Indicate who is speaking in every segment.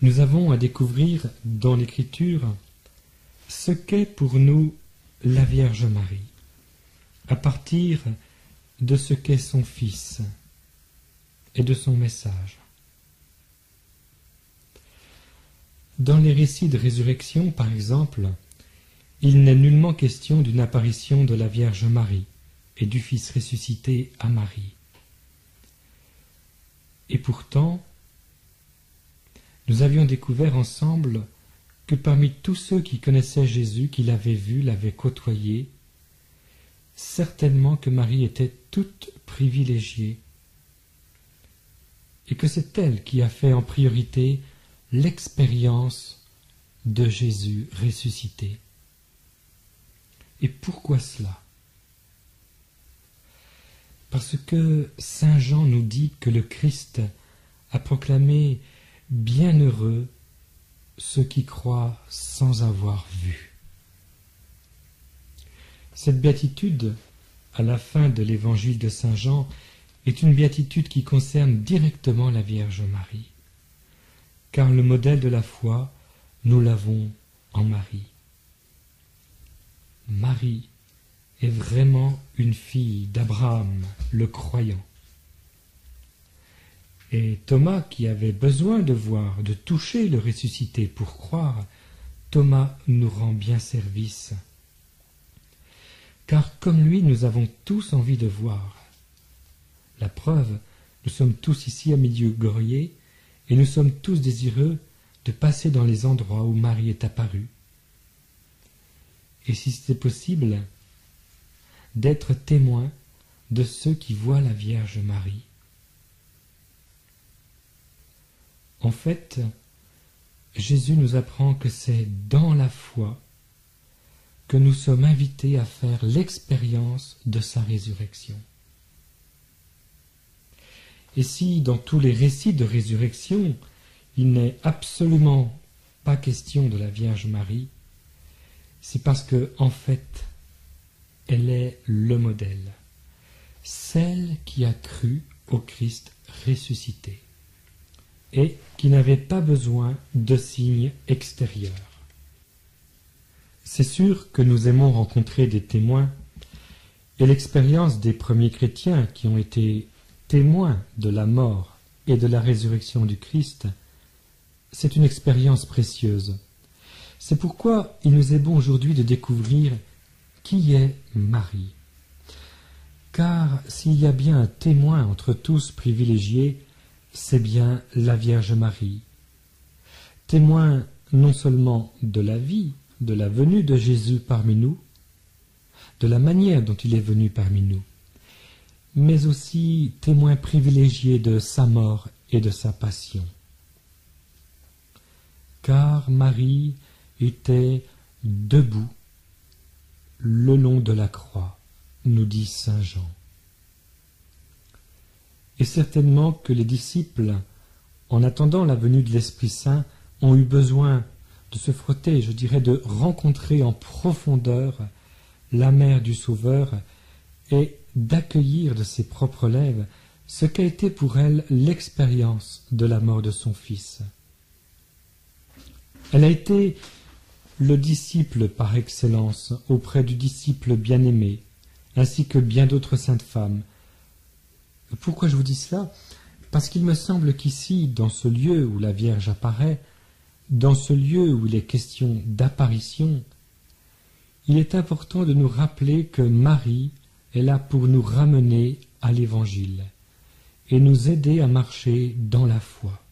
Speaker 1: nous avons à découvrir dans l'Écriture ce qu'est pour nous la Vierge Marie, à partir de ce qu'est son Fils et de son message. Dans les récits de résurrection, par exemple, il n'est nullement question d'une apparition de la Vierge Marie et du Fils ressuscité à Marie. Et pourtant, nous avions découvert ensemble que parmi tous ceux qui connaissaient Jésus, qui l'avaient vu, l'avaient côtoyé, certainement que Marie était toute privilégiée, et que c'est elle qui a fait en priorité l'expérience de Jésus ressuscité. Et pourquoi cela? Parce que saint Jean nous dit que le Christ a proclamé « Bienheureux ceux qui croient sans avoir vu ». Cette béatitude, à la fin de l'évangile de saint Jean, est une béatitude qui concerne directement la Vierge Marie, car le modèle de la foi, nous l'avons en Marie. Marie est vraiment une fille d'Abraham, le croyant. Et Thomas, qui avait besoin de voir, de toucher le ressuscité pour croire, Thomas nous rend bien service. Car comme lui, nous avons tous envie de voir. La preuve, nous sommes tous ici à Medjugorje et nous sommes tous désireux de passer dans les endroits où Marie est apparue. Et si c'était possible, d'être témoin de ceux qui voient la Vierge Marie. En fait, Jésus nous apprend que c'est dans la foi que nous sommes invités à faire l'expérience de sa résurrection. Et si, dans tous les récits de résurrection, il n'est absolument pas question de la Vierge Marie, c'est parce que, en fait, elle est le modèle, celle qui a cru au Christ ressuscité et qui n'avait pas besoin de signes extérieurs. C'est sûr que nous aimons rencontrer des témoins, et l'expérience des premiers chrétiens qui ont été témoins de la mort et de la résurrection du Christ, c'est une expérience précieuse. C'est pourquoi il nous est bon aujourd'hui de découvrir qui est Marie. Car s'il y a bien un témoin entre tous privilégiés, c'est bien la Vierge Marie. Témoin non seulement de la vie, de la venue de Jésus parmi nous, de la manière dont il est venu parmi nous, mais aussi témoin privilégié de sa mort et de sa passion. Car Marie était debout le long de la croix, nous dit saint Jean. Et certainement que les disciples, en attendant la venue de l'Esprit Saint, ont eu besoin de se frotter, je dirais, de rencontrer en profondeur la mère du Sauveur et d'accueillir de ses propres lèvres ce qu'a été pour elle l'expérience de la mort de son Fils. Elle a été le disciple par excellence auprès du disciple bien-aimé, ainsi que bien d'autres saintes femmes. Pourquoi je vous dis cela? Parce qu'il me semble qu'ici, dans ce lieu où la Vierge apparaît, dans ce lieu où il est question d'apparition, il est important de nous rappeler que Marie est là pour nous ramener à l'Évangile et nous aider à marcher dans la foi.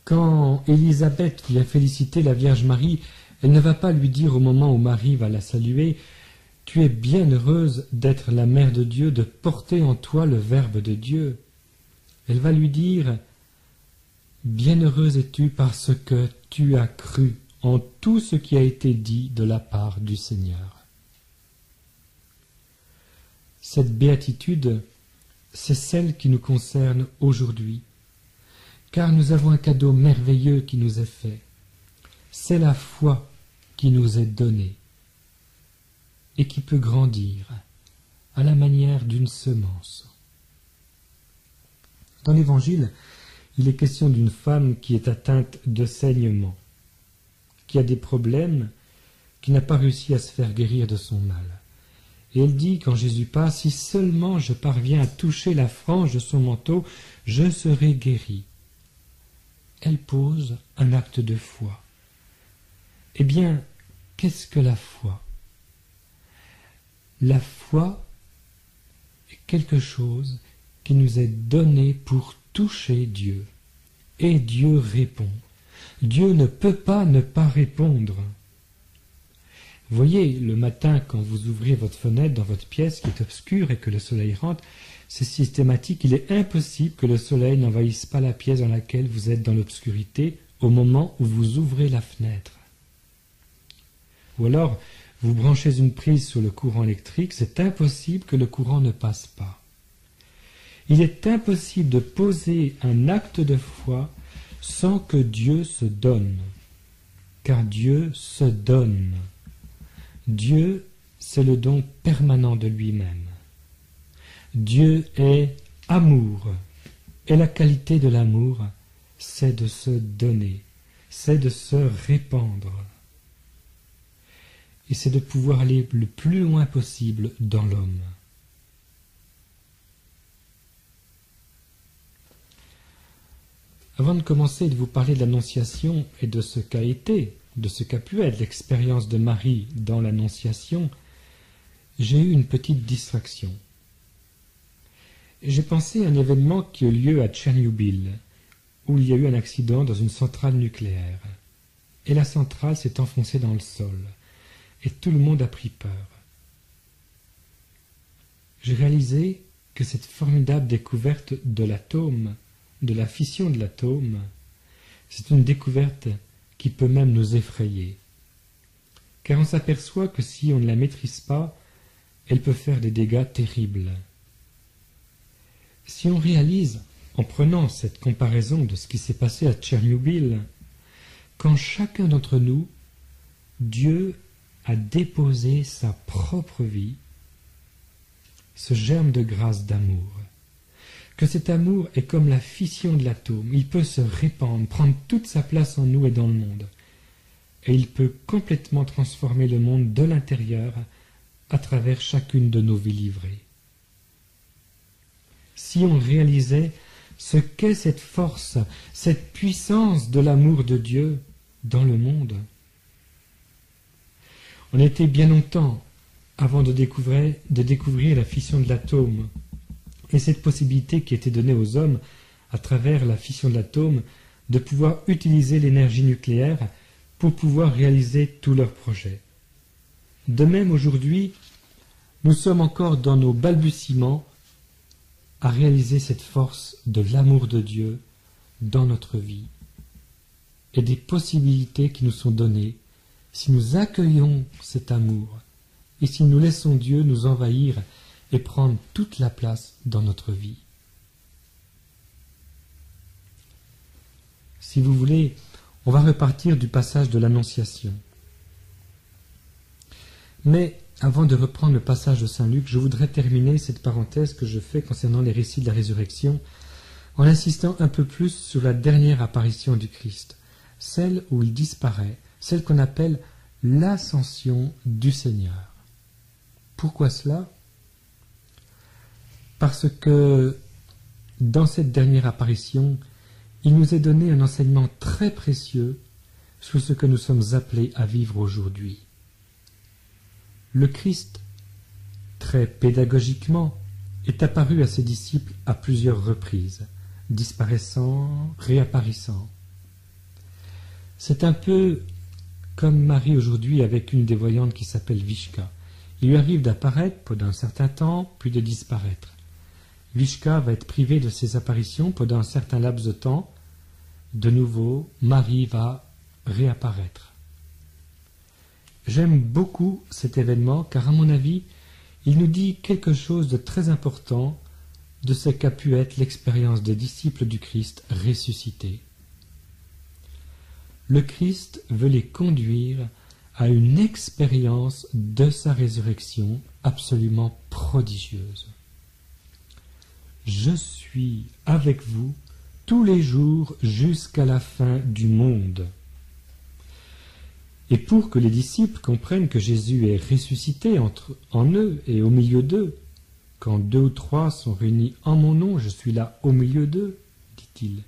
Speaker 1: Quand Élisabeth vient féliciter la Vierge Marie, elle ne va pas lui dire au moment où Marie va la saluer « Tu es bien heureuse d'être la mère de Dieu, de porter en toi le Verbe de Dieu ». Elle va lui dire « Bienheureuse es-tu parce que tu as cru en tout ce qui a été dit de la part du Seigneur ». Cette béatitude, c'est celle qui nous concerne aujourd'hui, car nous avons un cadeau merveilleux qui nous est fait. C'est la foi qui nous est donnée et qui peut grandir à la manière d'une semence. Dans l'Évangile, il est question d'une femme qui est atteinte de saignement, qui a des problèmes, qui n'a pas réussi à se faire guérir de son mal. Et elle dit, quand Jésus passe, « Si seulement je parviens à toucher la frange de son manteau, je serai guérie. » Elle pose un acte de foi. Eh bien, qu'est-ce que la foi? La foi est quelque chose qui nous est donné pour toucher Dieu. Et Dieu répond. Dieu ne peut pas ne pas répondre. Voyez, le matin, quand vous ouvrez votre fenêtre dans votre pièce qui est obscure et que le soleil rentre, c'est systématique. Il est impossible que le soleil n'envahisse pas la pièce dans laquelle vous êtes dans l'obscurité au moment où vous ouvrez la fenêtre. Ou alors, vous branchez une prise sur le courant électrique, c'est impossible que le courant ne passe pas. Il est impossible de poser un acte de foi sans que Dieu se donne, car Dieu se donne. Dieu, c'est le don permanent de lui-même. Dieu est amour, et la qualité de l'amour, c'est de se donner, c'est de se répandre, et c'est de pouvoir aller le plus loin possible dans l'homme. Avant de commencer et de vous parler de l'Annonciation et de ce qu'a été, de ce qu'a pu être l'expérience de Marie dans l'Annonciation, j'ai eu une petite distraction. J'ai pensé à un événement qui a eu lieu à Tchernobyl, où il y a eu un accident dans une centrale nucléaire. Et la centrale s'est enfoncée dans le sol, et tout le monde a pris peur. J'ai réalisé que cette formidable découverte de l'atome, de la fission de l'atome, c'est une découverte qui peut même nous effrayer. Car on s'aperçoit que si on ne la maîtrise pas, elle peut faire des dégâts terribles. Si on réalise, en prenant cette comparaison de ce qui s'est passé à Tchernobyl, qu'en chacun d'entre nous, Dieu a déposé sa propre vie, ce germe de grâce d'amour, que cet amour est comme la fission de l'atome, il peut se répandre, prendre toute sa place en nous et dans le monde, et il peut complètement transformer le monde de l'intérieur à travers chacune de nos vies livrées. Si on réalisait ce qu'est cette force, cette puissance de l'amour de Dieu dans le monde, on était bien longtemps avant de découvrir la fission de l'atome, et cette possibilité qui était donnée aux hommes, à travers la fission de l'atome, de pouvoir utiliser l'énergie nucléaire pour pouvoir réaliser tous leurs projets. De même, aujourd'hui, nous sommes encore dans nos balbutiements à réaliser cette force de l'amour de Dieu dans notre vie et des possibilités qui nous sont données si nous accueillons cet amour et si nous laissons Dieu nous envahir et prendre toute la place dans notre vie. Si vous voulez, on va repartir du passage de l'Annonciation. Mais avant de reprendre le passage de Saint Luc, je voudrais terminer cette parenthèse que je fais concernant les récits de la résurrection en insistant un peu plus sur la dernière apparition du Christ, celle où il disparaît, celle qu'on appelle l'ascension du Seigneur. Pourquoi cela ? Parce que dans cette dernière apparition, il nous est donné un enseignement très précieux sur ce que nous sommes appelés à vivre aujourd'hui. Le Christ, très pédagogiquement, est apparu à ses disciples à plusieurs reprises, disparaissant, réapparaissant. C'est un peu comme Marie aujourd'hui avec une des voyantes qui s'appelle Vishka. Il lui arrive d'apparaître pendant un certain temps, puis de disparaître. Vishka va être privé de ses apparitions pendant un certain laps de temps. De nouveau, Marie va réapparaître. J'aime beaucoup cet événement car, à mon avis, il nous dit quelque chose de très important de ce qu'a pu être l'expérience des disciples du Christ ressuscités. Le Christ veut les conduire à une expérience de sa résurrection absolument prodigieuse. je suis avec vous tous les jours jusqu'à la fin du monde. Et pour que les disciples comprennent que Jésus est ressuscité en eux et au milieu d'eux, quand 2 ou 3 sont réunis en mon nom, je suis là au milieu d'eux, dit-il.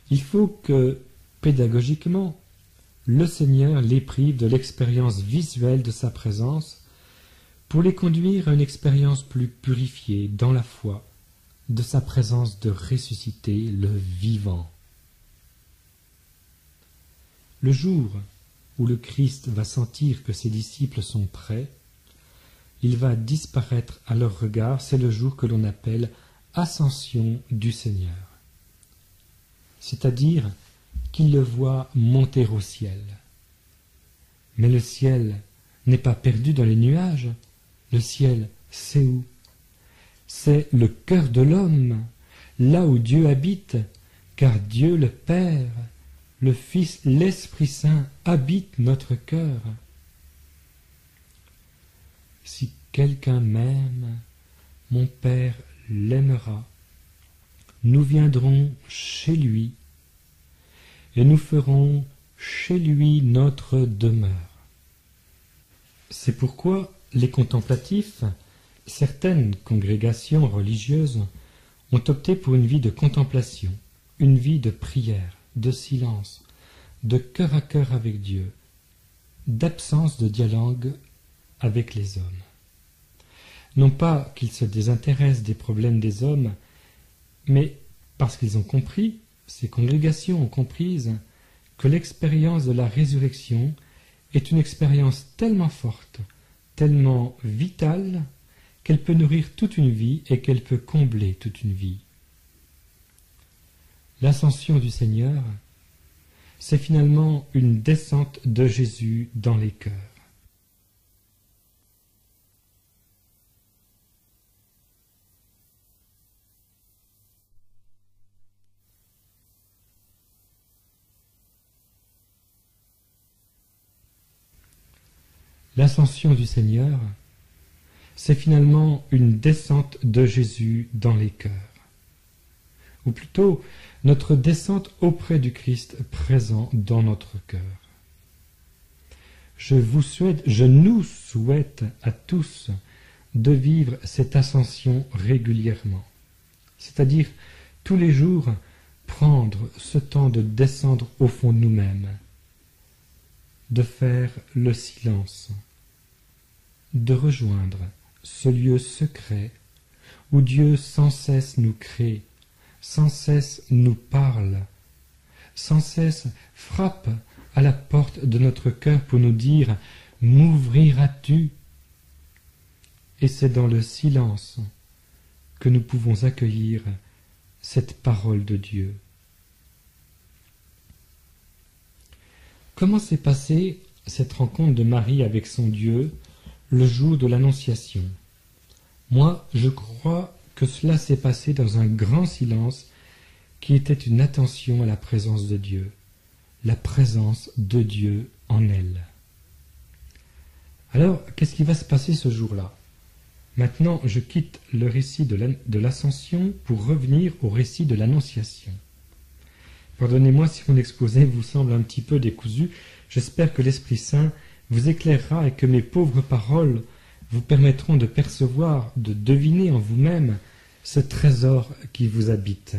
Speaker 1: Il faut que, pédagogiquement, le Seigneur les prive de l'expérience visuelle de sa présence pour les conduire à une expérience plus purifiée dans la foi de sa présence de ressuscité, le vivant. Le jour où le Christ va sentir que ses disciples sont prêts, il va disparaître à leur regard, c'est le jour que l'on appelle Ascension du Seigneur. C'est-à-dire qu'ils le voient monter au ciel. Mais le ciel n'est pas perdu dans les nuages, le ciel, c'est où? C'est le cœur de l'homme, là où Dieu habite, car Dieu le Père, le Fils, l'Esprit Saint habite notre cœur. Si quelqu'un m'aime, mon Père l'aimera. Nous viendrons chez lui, et nous ferons chez lui notre demeure. C'est pourquoi les contemplatifs, certaines congrégations religieuses, ont opté pour une vie de contemplation, une vie de prière, de silence, de cœur à cœur avec Dieu, d'absence de dialogue avec les hommes. Non pas qu'ils se désintéressent des problèmes des hommes, mais parce qu'ils ont compris, ces congrégations ont compris, que l'expérience de la résurrection est une expérience tellement forte, tellement vitale, qu'elle peut nourrir toute une vie et qu'elle peut combler toute une vie. L'ascension du Seigneur, c'est finalement une descente de Jésus dans les cœurs. L'ascension du Seigneur, c'est finalement une descente de Jésus dans les cœurs. Ou plutôt, notre descente auprès du Christ présent dans notre cœur. Je nous souhaite à tous de vivre cette ascension régulièrement, c'est-à-dire tous les jours prendre ce temps de descendre au fond de nous-mêmes, de faire le silence, de rejoindre ce lieu secret où Dieu sans cesse nous crée, sans cesse nous parle, sans cesse frappe à la porte de notre cœur pour nous dire « M'ouvriras-tu » Et c'est dans le silence que nous pouvons accueillir cette parole de Dieu. Comment s'est passée cette rencontre de Marie avec son Dieu le jour de l'Annonciation? Moi, je crois que cela s'est passé dans un grand silence qui était une attention à la présence de Dieu, la présence de Dieu en elle. Alors, qu'est-ce qui va se passer ce jour-là? Maintenant, je quitte le récit de l'Ascension pour revenir au récit de l'Annonciation. Pardonnez-moi si mon exposé vous semble un petit peu décousu, j'espère que l'Esprit Saint vous éclairera et que mes pauvres paroles vous permettront de percevoir, de deviner en vous-même ce trésor qui vous habite.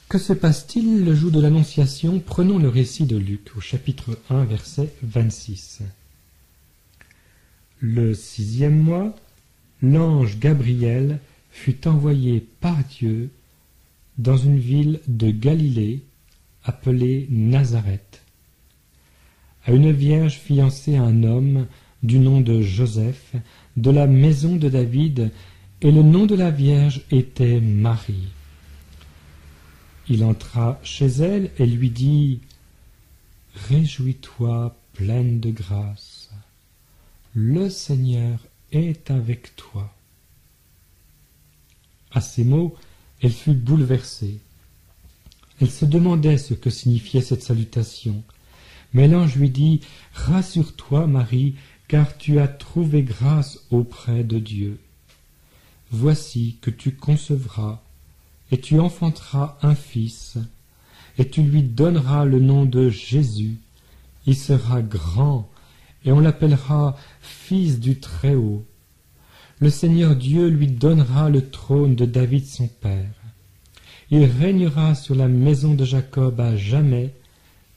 Speaker 1: Que se passe-t-il le jour de l'Annonciation? Prenons le récit de Luc, au chapitre 1, verset 26. Le 6e mois, l'ange Gabriel fut envoyé par Dieu dans une ville de Galilée appelée Nazareth, à une vierge fiancée à un homme du nom de Joseph, de la maison de David, et le nom de la vierge était Marie. Il entra chez elle et lui dit « Réjouis-toi, pleine de grâce, le Seigneur est avec toi. » À ces mots, elle fut bouleversée. Elle se demandait ce que signifiait cette salutation. Mais l'ange lui dit « Rassure-toi, Marie, car tu as trouvé grâce auprès de Dieu. voici que tu concevras, et tu enfanteras un fils, et tu lui donneras le nom de Jésus. Il sera grand, et on l'appellera Fils du Très-Haut. Le Seigneur Dieu lui donnera le trône de David son père. Il régnera sur la maison de Jacob à jamais,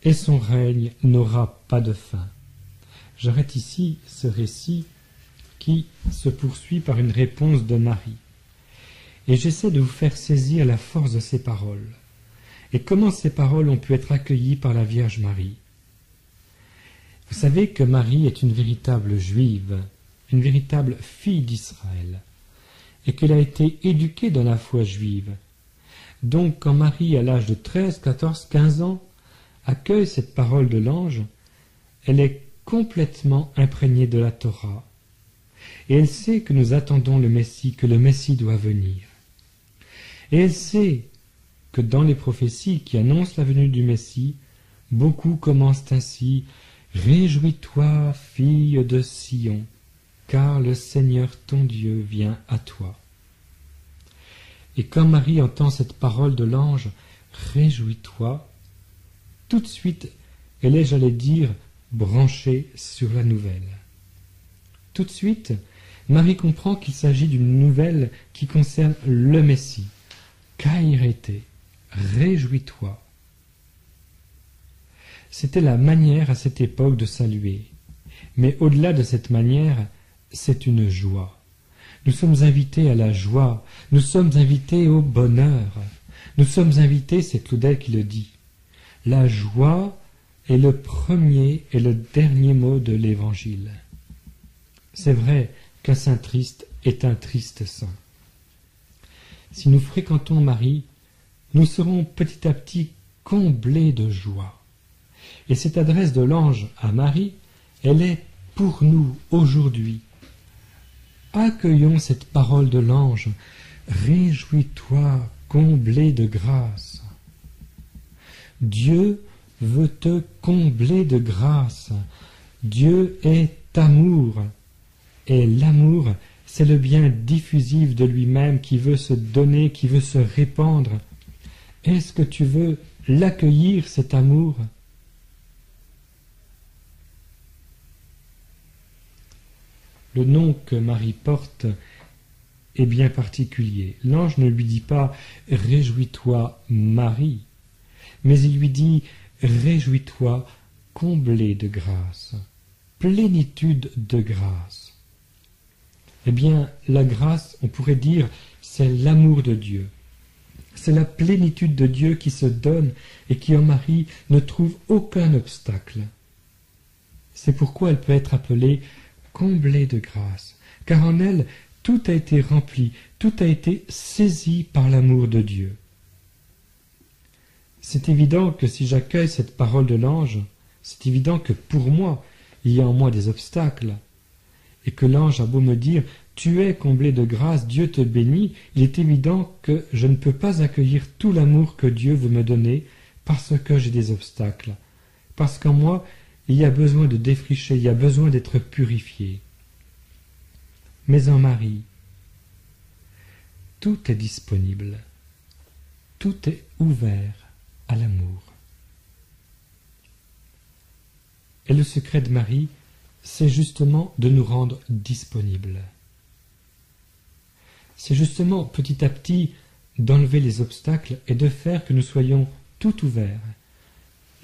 Speaker 1: et son règne n'aura pas de fin. J'arrête ici ce récit qui se poursuit par une réponse de Marie. Et j'essaie de vous faire saisir la force de ces paroles, et comment ces paroles ont pu être accueillies par la Vierge Marie. Vous savez que Marie est une véritable juive, une véritable fille d'Israël, et qu'elle a été éduquée dans la foi juive. Donc quand Marie, à l'âge de 13, 14, 15 ans, accueille cette parole de l'ange, elle est complètement imprégnée de la Torah, et elle sait que nous attendons le Messie, que le Messie doit venir. Et elle sait que dans les prophéties qui annoncent la venue du Messie, beaucoup commencent ainsi « Réjouis-toi, fille de Sion, car le Seigneur ton Dieu vient à toi. » Et quand Marie entend cette parole de l'ange « Réjouis-toi », tout de suite, elle est, j'allais dire, branchée sur la nouvelle. Tout de suite, Marie comprend qu'il s'agit d'une nouvelle qui concerne le Messie. Kairete, réjouis-toi. C'était la manière à cette époque de saluer. Mais au-delà de cette manière, c'est une joie. Nous sommes invités à la joie, nous sommes invités au bonheur. Nous sommes invités, c'est Claudel qui le dit. La joie est le premier et le dernier mot de l'Évangile. C'est vrai qu'un saint triste est un triste saint. Si nous fréquentons Marie, nous serons petit à petit comblés de joie. Et cette adresse de l'ange à Marie, elle est pour nous aujourd'hui. Accueillons cette parole de l'ange. Réjouis-toi, comblé de grâce. Dieu veut te combler de grâce. Dieu est amour. Et l'amour, c'est le bien diffusif de lui-même qui veut se donner, qui veut se répandre. Est-ce que tu veux l'accueillir, cet amour? Le nom que Marie porte est bien particulier. L'ange ne lui dit pas « Réjouis-toi, Marie », mais il lui dit « Réjouis-toi, comblée de grâce, plénitude de grâce ». Eh bien, la grâce, on pourrait dire, c'est l'amour de Dieu. C'est la plénitude de Dieu qui se donne et qui en Marie ne trouve aucun obstacle. C'est pourquoi elle peut être appelée comblée de grâce, car en elle, tout a été rempli, tout a été saisi par l'amour de Dieu. C'est évident que si j'accueille cette parole de l'ange, c'est évident que pour moi, il y a en moi des obstacles, et que l'ange a beau me dire « Tu es comblé de grâce, Dieu te bénit », il est évident que je ne peux pas accueillir tout l'amour que Dieu veut me donner parce que j'ai des obstacles, parce qu'en moi, il y a besoin de défricher, il y a besoin d'être purifié. Mais en Marie, tout est disponible, tout est ouvert à l'amour. Et le secret de Marie, c'est justement de nous rendre disponibles. C'est justement petit à petit d'enlever les obstacles et de faire que nous soyons tout ouverts,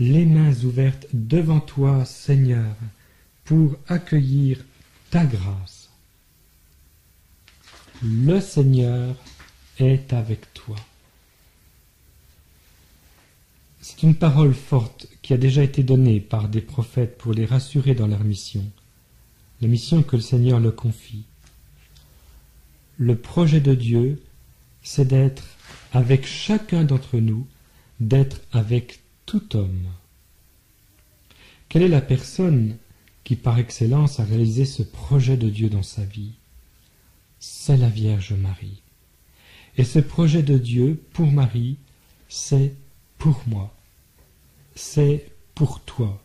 Speaker 1: les mains ouvertes devant toi, Seigneur, pour accueillir ta grâce. Le Seigneur est avec toi. C'est une parole forte qui a déjà été donnée par des prophètes pour les rassurer dans leur mission, la mission que le Seigneur leur confie. Le projet de Dieu, c'est d'être avec chacun d'entre nous, d'être avec tout homme. Quelle est la personne qui par excellence a réalisé ce projet de Dieu dans sa vie? C'est la Vierge Marie. Et ce projet de Dieu pour Marie, c'est pour moi, c'est pour toi,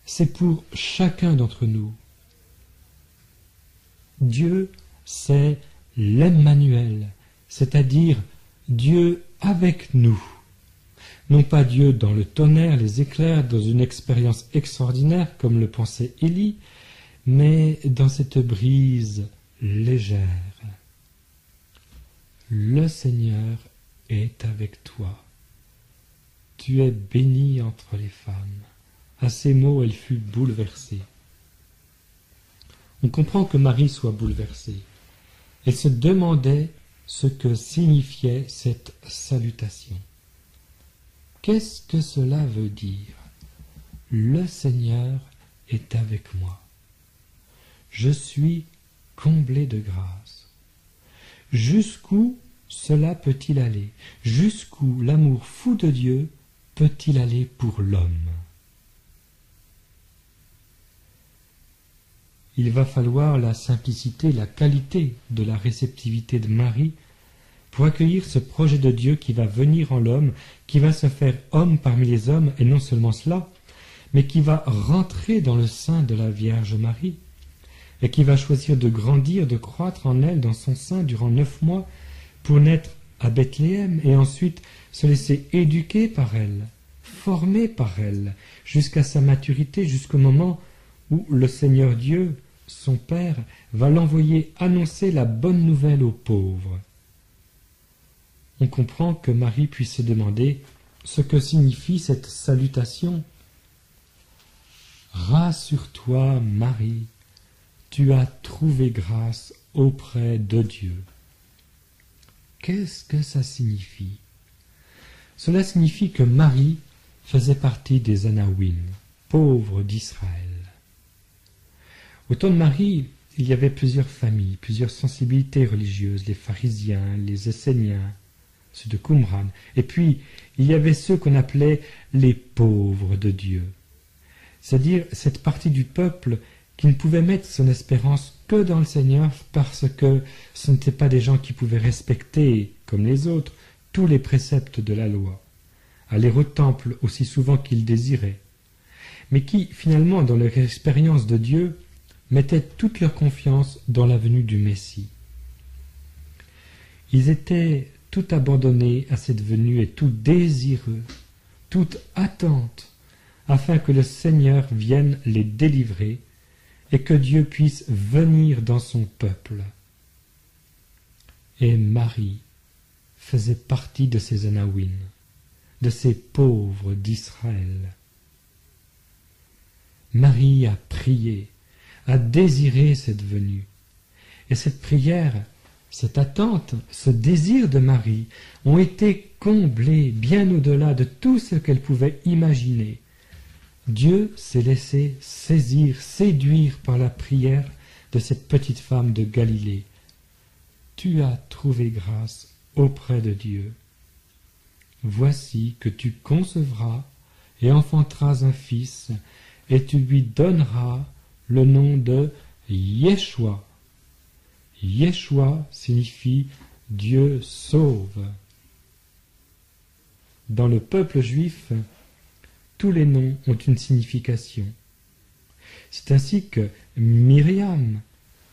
Speaker 1: c'est pour chacun d'entre nous. Dieu, c'est l'Emmanuel, c'est-à-dire Dieu avec nous. Non pas Dieu dans le tonnerre, les éclairs, dans une expérience extraordinaire comme le pensait Élie, mais dans cette brise légère. Le Seigneur est avec toi. Tu es bénie entre les femmes. À ces mots, elle fut bouleversée. On comprend que Marie soit bouleversée. Elle se demandait ce que signifiait cette salutation. Qu'est-ce que cela veut dire? Le Seigneur est avec moi. Je suis comblé de grâce. Jusqu'où cela peut-il aller? Jusqu'où l'amour fou de Dieu peut-il aller pour l'homme? Il va falloir la simplicité, la qualité de la réceptivité de Marie pour accueillir ce projet de Dieu qui va venir en l'homme, qui va se faire homme parmi les hommes, et non seulement cela, mais qui va rentrer dans le sein de la Vierge Marie, et qui va choisir de grandir, de croître en elle, dans son sein, durant 9 mois, pour naître à Bethléem, et ensuite se laisser éduquer par elle, former par elle, jusqu'à sa maturité, jusqu'au moment où le Seigneur Dieu, son Père, va l'envoyer annoncer la bonne nouvelle aux pauvres. On comprend que Marie puisse se demander ce que signifie cette salutation. Rassure-toi, Marie, tu as trouvé grâce auprès de Dieu. Qu'est-ce que ça signifie? Cela signifie que Marie faisait partie des Anawim, pauvres d'Israël. Au temps de Marie, il y avait plusieurs familles, plusieurs sensibilités religieuses, les pharisiens, les esséniens, ceux de Qumran, et puis il y avait ceux qu'on appelait les pauvres de Dieu, c'est-à-dire cette partie du peuple qui ne pouvait mettre son espérance que dans le Seigneur parce que ce n'étaient pas des gens qui pouvaient respecter, comme les autres, tous les préceptes de la loi, aller au temple aussi souvent qu'ils désiraient, mais qui, finalement, dans leur expérience de Dieu, mettaient toute leur confiance dans la venue du Messie. Ils étaient tout abandonnés à cette venue et tout désireux, toute attente, afin que le Seigneur vienne les délivrer et que Dieu puisse venir dans son peuple. Et Marie faisait partie de ces Anawim, de ces pauvres d'Israël. Marie a prié, a désiré cette venue, et cette prière, cette attente, ce désir de Marie ont été comblés bien au-delà de tout ce qu'elle pouvait imaginer. Dieu s'est laissé saisir, séduire par la prière de cette petite femme de Galilée. Tu as trouvé grâce auprès de Dieu. Voici que tu concevras et enfanteras un fils, et tu lui donneras le nom de Yeshua. Yeshua signifie Dieu sauve. Dans le peuple juif, tous les noms ont une signification. C'est ainsi que Myriam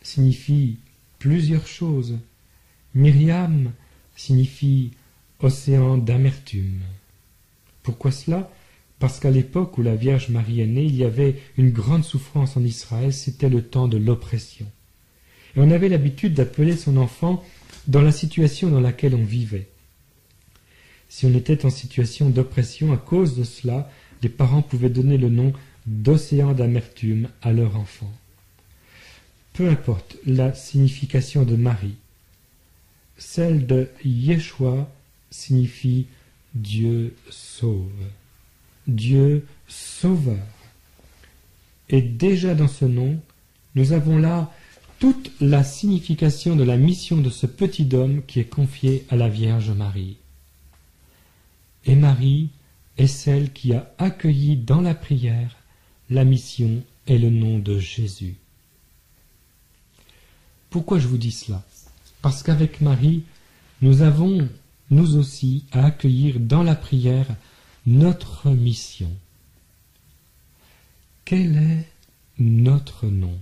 Speaker 1: signifie plusieurs choses. Myriam signifie océan d'amertume. Pourquoi cela? Parce qu'à l'époque où la Vierge Marie est née, il y avait une grande souffrance en Israël, c'était le temps de l'oppression. Et on avait l'habitude d'appeler son enfant dans la situation dans laquelle on vivait. Si on était en situation d'oppression, à cause de cela, les parents pouvaient donner le nom d'océan d'amertume à leur enfant. Peu importe la signification de Marie, celle de Yeshua signifie Dieu sauve, Dieu sauveur. Et déjà dans ce nom, nous avons là toute la signification de la mission de ce petit homme qui est confié à la Vierge Marie. Et Marie est celle qui a accueilli dans la prière la mission et le nom de Jésus. Pourquoi je vous dis cela? Parce qu'avec Marie, nous avons, nous aussi, à accueillir dans la prière notre mission. Quel est notre nom?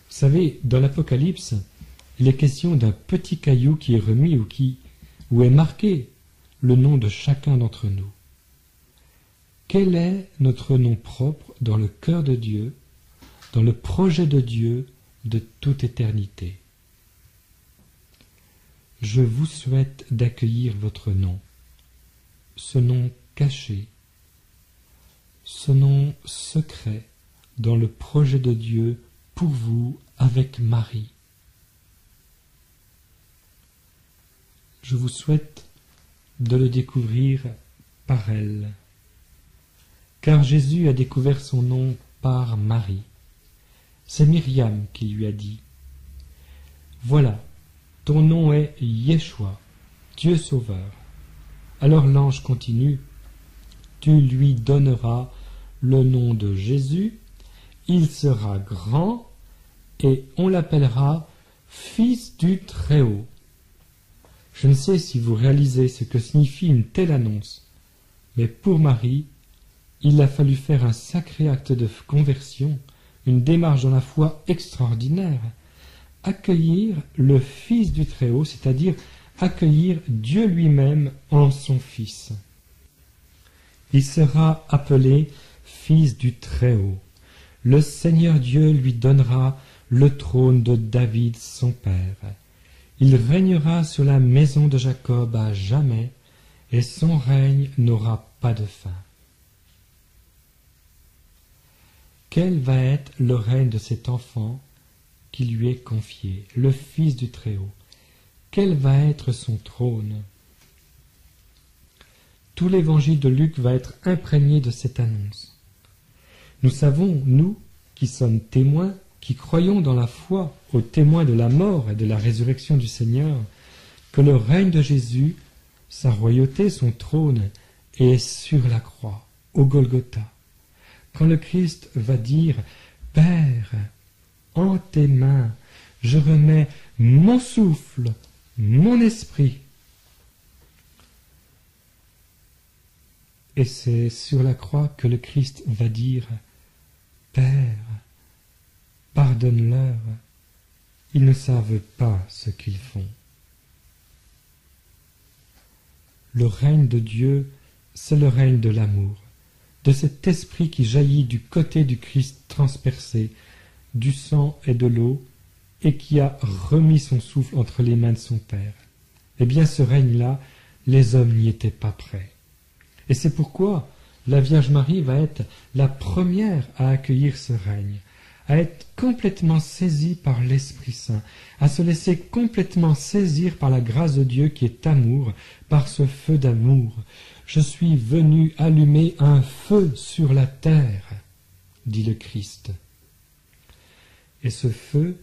Speaker 1: savez, dans l'Apocalypse, il est question d'un petit caillou qui est remis où est marqué le nom de chacun d'entre nous. Quel est notre nom propre dans le cœur de Dieu, dans le projet de Dieu de toute éternité? Je vous souhaite d'accueillir votre nom, ce nom caché, ce nom secret dans le projet de Dieu pour vous avec Marie. Je vous souhaite de le découvrir par elle, car Jésus a découvert son nom par Marie. C'est Myriam qui lui a dit « Voilà, ton nom est Yeshua, Dieu sauveur. » Alors l'ange continue « Tu lui donneras le nom de Jésus, il sera grand et on l'appellera Fils du Très-Haut. » Je ne sais si vous réalisez ce que signifie une telle annonce, mais pour Marie, il a fallu faire un sacré acte de conversion, une démarche dans la foi extraordinaire. Accueillir le Fils du Très-Haut, c'est-à-dire accueillir Dieu lui-même en son Fils. Il sera appelé Fils du Très-Haut. Le Seigneur Dieu lui donnera le trône de David son père. Il régnera sur la maison de Jacob à jamais, et son règne n'aura pas de fin. Quel va être le règne de cet enfant qui lui est confié, le Fils du Très-Haut? Quel va être son trône? Tout l'évangile de Luc va être imprégné de cette annonce. Nous savons, nous, qui sommes témoins, qui croyons dans la foi aux témoins de la mort et de la résurrection du Seigneur, que le règne de Jésus, sa royauté, son trône, est sur la croix, au Golgotha. Quand le Christ va dire « Père, en tes mains, je remets mon souffle, mon esprit ». Et c'est sur la croix que le Christ va dire « Père, pardonne-leur, ils ne savent pas ce qu'ils font. » Le règne de Dieu, c'est le règne de l'amour, de cet esprit qui jaillit du côté du Christ transpercé, du sang et de l'eau, et qui a remis son souffle entre les mains de son Père. Eh bien, ce règne-là, les hommes n'y étaient pas prêts. Et c'est pourquoi la Vierge Marie va être la première à accueillir ce règne, à être complètement saisie par l'Esprit Saint, à se laisser complètement saisir par la grâce de Dieu qui est amour, par ce feu d'amour. « Je suis venu allumer un feu sur la terre », dit le Christ. Et ce feu,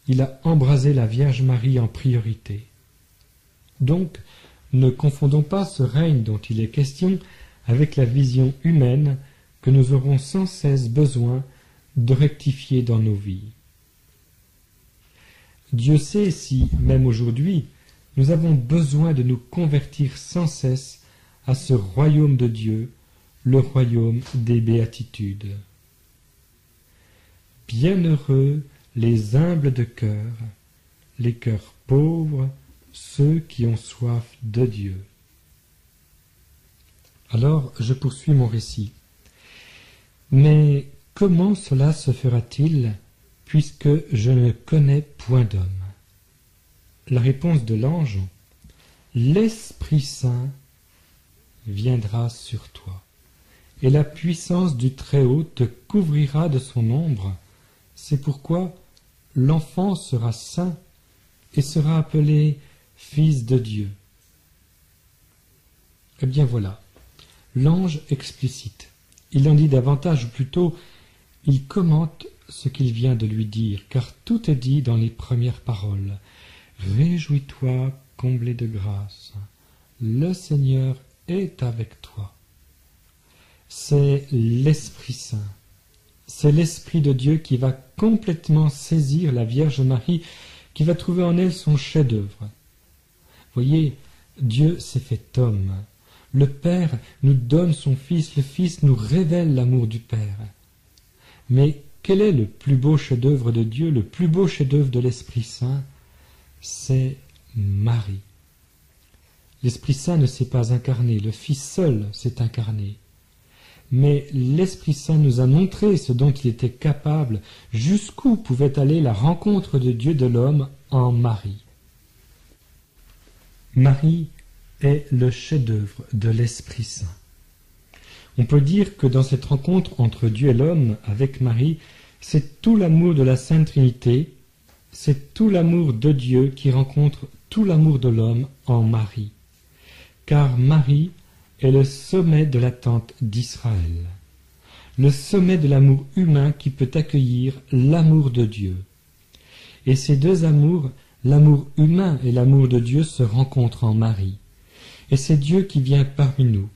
Speaker 1: il a embrasé la Vierge Marie en priorité. Donc, ne confondons pas ce règne dont il est question avec la vision humaine que nous aurons sans cesse besoin de rectifier dans nos vies. Dieu sait si, même aujourd'hui, nous avons besoin de nous convertir sans cesse à ce royaume de Dieu, le royaume des béatitudes. Bienheureux les humbles de cœur, les cœurs pauvres, ceux qui ont soif de Dieu. Alors, je poursuis mon récit. Mais comment cela se fera-t-il, puisque je ne connais point d'homme? La réponse de l'ange, l'Esprit Saint viendra sur toi, et la puissance du Très-Haut te couvrira de son ombre. C'est pourquoi l'enfant sera saint et sera appelé Fils de Dieu. Eh bien voilà, l'ange explicite. Il en dit davantage, ou plutôt, il commente ce qu'il vient de lui dire, car tout est dit dans les premières paroles. Réjouis-toi, comblé de grâce, le Seigneur est avec toi. C'est l'Esprit Saint, c'est l'Esprit de Dieu qui va complètement saisir la Vierge Marie, qui va trouver en elle son chef-d'œuvre. Voyez, Dieu s'est fait homme. Le Père nous donne son Fils, le Fils nous révèle l'amour du Père. Mais quel est le plus beau chef-d'œuvre de Dieu, le plus beau chef-d'œuvre de l'Esprit Saint? C'est Marie. L'Esprit Saint ne s'est pas incarné, le Fils seul s'est incarné. Mais l'Esprit Saint nous a montré ce dont il était capable, jusqu'où pouvait aller la rencontre de Dieu de l'homme en Marie. Marie est le chef-d'œuvre de l'Esprit Saint. On peut dire que dans cette rencontre entre Dieu et l'homme avec Marie, c'est tout l'amour de la Sainte Trinité, c'est tout l'amour de Dieu qui rencontre tout l'amour de l'homme en Marie. Car Marie est le sommet de l'attente d'Israël, le sommet de l'amour humain qui peut accueillir l'amour de Dieu. Et ces deux amours, l'amour humain et l'amour de Dieu, se rencontrent en Marie. Et c'est Dieu qui vient parmi nous.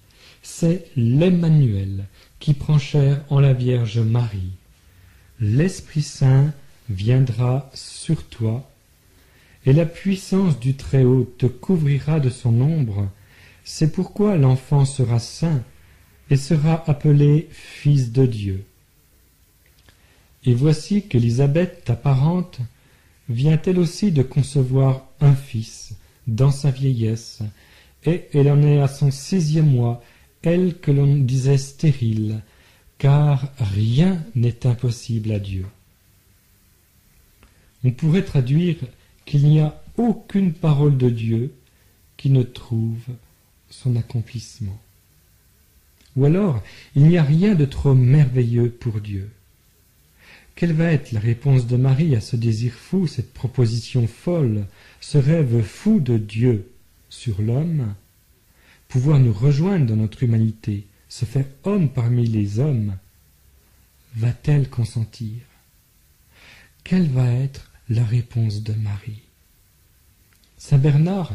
Speaker 1: C'est l'Emmanuel qui prend chair en la Vierge Marie. L'Esprit Saint viendra sur toi, et la puissance du Très-Haut te couvrira de son ombre. C'est pourquoi l'enfant sera saint et sera appelé Fils de Dieu. Et voici qu'Élisabeth, ta parente, vient elle aussi de concevoir un fils dans sa vieillesse, et elle en est à son 6e mois, elle que l'on disait stérile, car rien n'est impossible à Dieu. On pourrait traduire qu'il n'y a aucune parole de Dieu qui ne trouve son accomplissement. Ou alors, il n'y a rien de trop merveilleux pour Dieu. Quelle va être la réponse de Marie à ce désir fou, cette proposition folle, ce rêve fou de Dieu sur l'homme? Pouvoir nous rejoindre dans notre humanité, se faire homme parmi les hommes, va-t-elle consentir? Quelle va être la réponse de Marie? Saint Bernard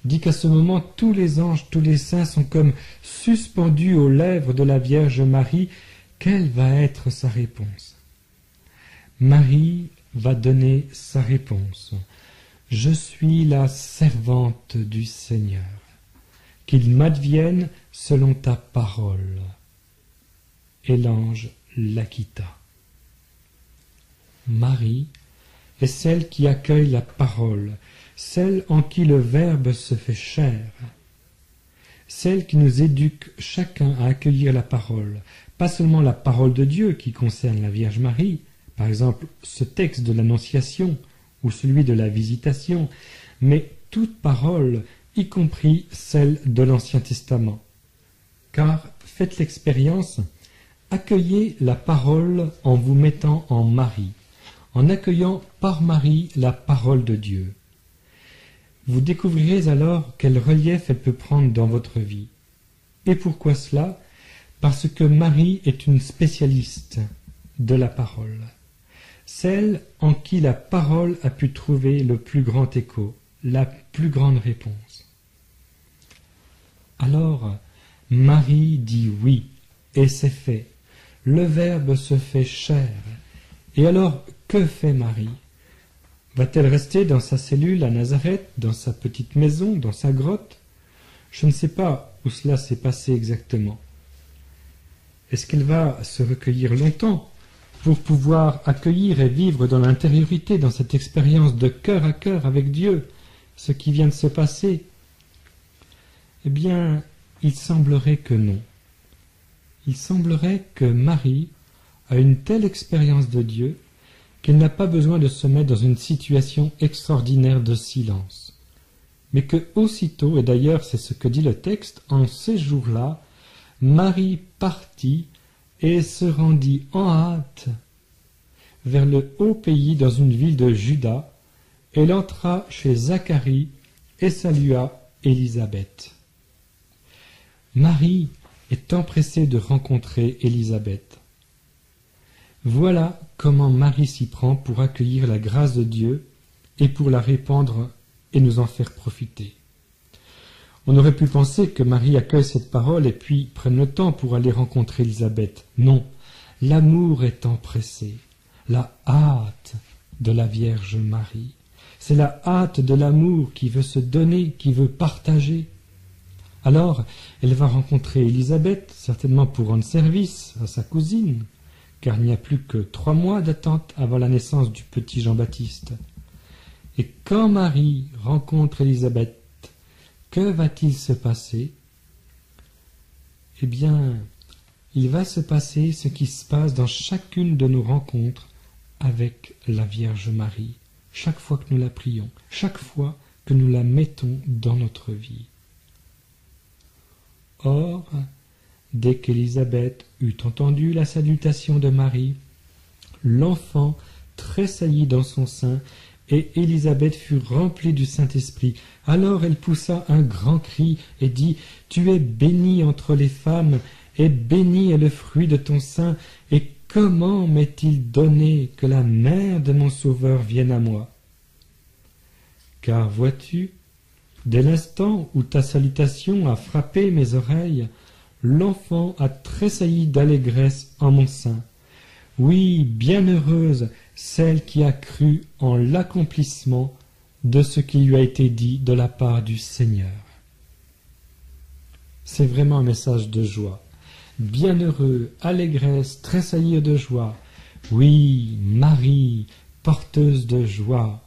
Speaker 1: dit qu'à ce moment, tous les anges, tous les saints sont comme suspendus aux lèvres de la Vierge Marie. Quelle va être sa réponse? Marie va donner sa réponse. « Je suis la servante du Seigneur. Qu'il m'advienne selon ta parole. » Et l'ange la quitta. Marie est celle qui accueille la parole, celle en qui le Verbe se fait chair, celle qui nous éduque chacun à accueillir la parole, pas seulement la parole de Dieu qui concerne la Vierge Marie, par exemple ce texte de l'Annonciation ou celui de la Visitation, mais toute parole, y compris celle de l'Ancien Testament. Car, faites l'expérience, accueillez la parole en vous mettant en Marie, en accueillant par Marie la parole de Dieu. Vous découvrirez alors quel relief elle peut prendre dans votre vie. Et pourquoi cela? Parce que Marie est une spécialiste de la parole, celle en qui la parole a pu trouver le plus grand écho, la plus grande réponse. Alors, Marie dit oui, et c'est fait. Le Verbe se fait chair. Et alors, que fait Marie? Va-t-elle rester dans sa cellule à Nazareth, dans sa petite maison, dans sa grotte? Je ne sais pas où cela s'est passé exactement. Est-ce qu'elle va se recueillir longtemps pour pouvoir accueillir et vivre dans l'intériorité, dans cette expérience de cœur à cœur avec Dieu, ce qui vient de se passer? Eh bien, il semblerait que non. Il semblerait que Marie a une telle expérience de Dieu qu'elle n'a pas besoin de se mettre dans une situation extraordinaire de silence, mais que aussitôt, et d'ailleurs c'est ce que dit le texte, en ces jours-là, Marie partit et se rendit en hâte vers le haut pays dans une ville de Juda. Elle entra chez Zacharie et salua Élisabeth. Marie est empressée de rencontrer Élisabeth. Voilà comment Marie s'y prend pour accueillir la grâce de Dieu et pour la répandre et nous en faire profiter. On aurait pu penser que Marie accueille cette parole et puis prenne le temps pour aller rencontrer Élisabeth. Non, l'amour est empressé, la hâte de la Vierge Marie. C'est la hâte de l'amour qui veut se donner, qui veut partager. Alors, elle va rencontrer Élisabeth, certainement pour rendre service à sa cousine, car il n'y a plus que 3 mois d'attente avant la naissance du petit Jean-Baptiste. Et quand Marie rencontre Élisabeth, que va-t-il se passer? Eh bien, il va se passer ce qui se passe dans chacune de nos rencontres avec la Vierge Marie, chaque fois que nous la prions, chaque fois que nous la mettons dans notre vie. Or, dès qu'Élisabeth eut entendu la salutation de Marie, l'enfant tressaillit dans son sein, et Élisabeth fut remplie du Saint-Esprit. Alors elle poussa un grand cri et dit : « Tu es bénie entre les femmes, et béni est le fruit de ton sein, et comment m'est-il donné que la mère de mon Sauveur vienne à moi ? Car vois-tu, dès l'instant où ta salutation a frappé mes oreilles, l'enfant a tressailli d'allégresse en mon sein. Oui, bienheureuse celle qui a cru en l'accomplissement de ce qui lui a été dit de la part du Seigneur. » C'est vraiment un message de joie. Bienheureux, allégresse, tressaillir de joie. Oui, Marie, porteuse de joie.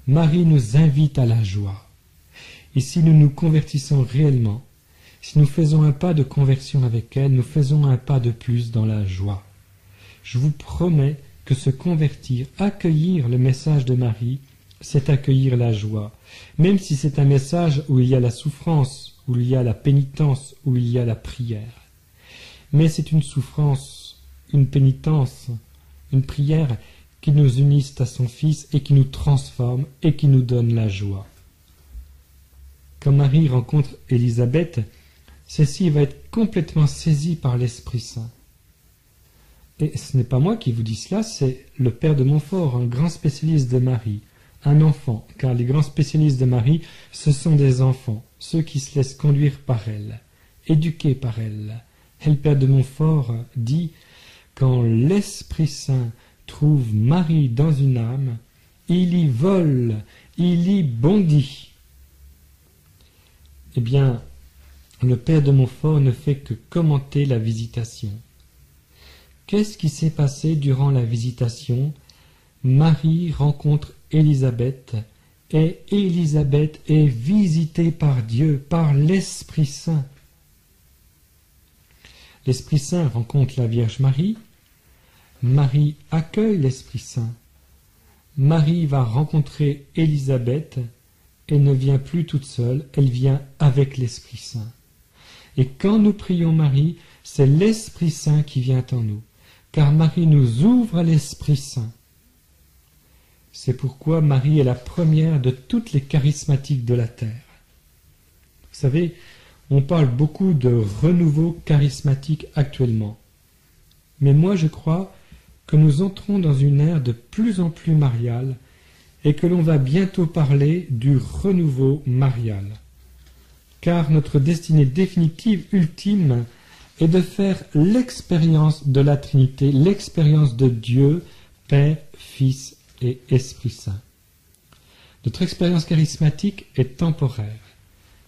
Speaker 1: Marie nous invite à la joie. Et si nous nous convertissons réellement, si nous faisons un pas de conversion avec elle, nous faisons un pas de plus dans la joie. Je vous promets que se convertir, accueillir le message de Marie, c'est accueillir la joie. Même si c'est un message où il y a la souffrance, où il y a la pénitence, où il y a la prière. Mais c'est une souffrance, une pénitence, une prière qui nous unissent à son Fils et qui nous transforme et qui nous donne la joie. Quand Marie rencontre Élisabeth, celle-ci va être complètement saisie par l'Esprit Saint. Et ce n'est pas moi qui vous dis cela, c'est le père de Montfort, un grand spécialiste de Marie, un enfant, car les grands spécialistes de Marie, ce sont des enfants, ceux qui se laissent conduire par elle, éduqués par elle. Et le père de Montfort dit « Quand l'Esprit Saint trouve Marie dans une âme, il y vole, il y bondit. » Eh bien, le père de Montfort ne fait que commenter la visitation. Qu'est-ce qui s'est passé durant la visitation? Marie rencontre Élisabeth, et Élisabeth est visitée par Dieu, par l'Esprit Saint. L'Esprit Saint rencontre la Vierge Marie, Marie accueille l'Esprit Saint. Marie va rencontrer Élisabeth, et ne vient plus toute seule, elle vient avec l'Esprit Saint. Et quand nous prions Marie, c'est l'Esprit Saint qui vient en nous, car Marie nous ouvre à l'Esprit Saint. C'est pourquoi Marie est la première de toutes les charismatiques de la terre. Vous savez, on parle beaucoup de renouveau charismatique actuellement. Mais moi je crois que nous entrons dans une ère de plus en plus mariale et que l'on va bientôt parler du renouveau marial. Car notre destinée définitive, ultime, est de faire l'expérience de la Trinité, l'expérience de Dieu, Père, Fils et Esprit Saint. Notre expérience charismatique est temporaire.